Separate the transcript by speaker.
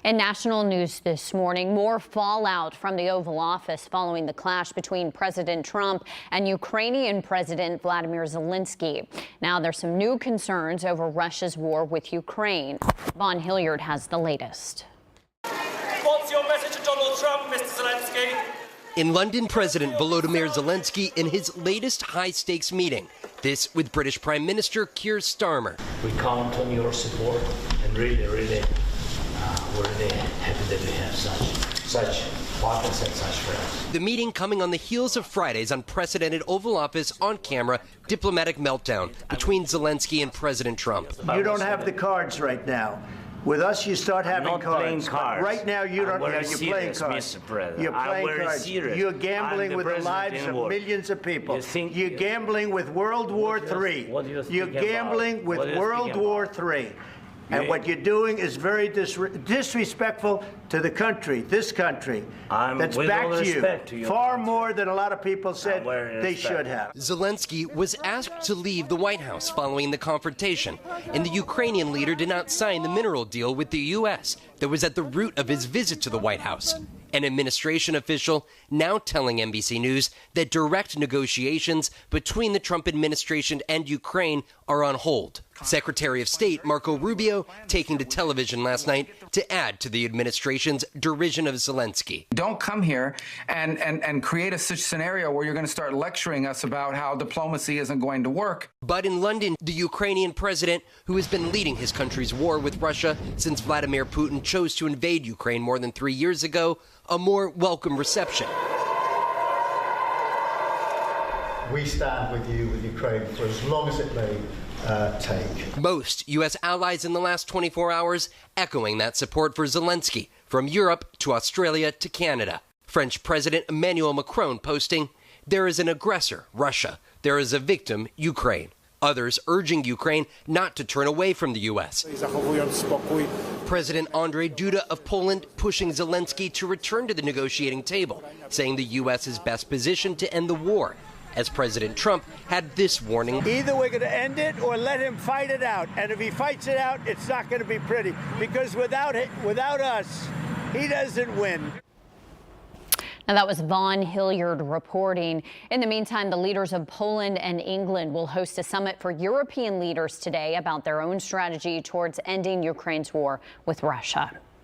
Speaker 1: In national news this morning, more fallout from the Oval Office following the clash between President Trump and Ukrainian President Vladimir Zelensky. Now there's some new concerns over Russia's war with Ukraine. Vaughn Hilliard has the latest.
Speaker 2: What's your message to Donald Trump, Mr. Zelensky?
Speaker 3: In London, President Volodymyr Zelensky in his latest high-stakes meeting. This with British Prime Minister Keir Starmer.
Speaker 4: We count on your support, and really, we're really happy that we have such partners and such friends.
Speaker 3: The meeting coming on the heels of Friday's unprecedented Oval Office on-camera diplomatic meltdown between Zelensky and President Trump.
Speaker 5: You don't have the cards right now. With us, you start having
Speaker 4: not
Speaker 5: cards.
Speaker 4: Cards.
Speaker 5: Right now, you don't.
Speaker 4: You're
Speaker 5: playing cards.
Speaker 4: Mr. President.
Speaker 5: You're playing cards.
Speaker 4: Serious.
Speaker 5: You're gambling with the lives of millions of people. You're gambling with World War III. You're gambling with World War III. And what you're doing is very disrespectful to the country, this country, that's back to you, far more than a lot of people said they should have.
Speaker 3: Zelensky was asked to leave the White House following the confrontation, and the Ukrainian leader did not sign the mineral deal with the U.S. that was at the root of his visit to the White House. An administration official now telling NBC News that direct negotiations between the Trump administration and Ukraine are on hold. Secretary of State Marco Rubio taking to television last night to add to the administration's derision of Zelensky.
Speaker 6: Don't come here and create a such scenario where you're going to start lecturing us about how diplomacy isn't going to work.
Speaker 3: But in London, the Ukrainian president, who has been leading his country's war with Russia since Vladimir Putin chose to invade Ukraine more than 3 years ago, a more welcome reception.
Speaker 7: We stand with you, with Ukraine, for as long as it may take.
Speaker 3: Most U.S. allies in the last 24 hours echoing that support for Zelensky, from Europe to Australia to Canada. French President Emmanuel Macron posting, "There is an aggressor, Russia. There is a victim, Ukraine." Others urging Ukraine not to turn away from the U.S. President Andrzej Duda of Poland pushing Zelensky to return to the negotiating table, saying the U.S. is best positioned to end the war, as President Trump had this warning.
Speaker 5: Either we're going to end it or let him fight it out. And if he fights it out, it's not going to be pretty. Because without us, he doesn't win.
Speaker 1: Now, that was Vaughn Hilliard reporting. In the meantime, the leaders of Poland and England will host a summit for European leaders today about their own strategy towards ending Ukraine's war with Russia.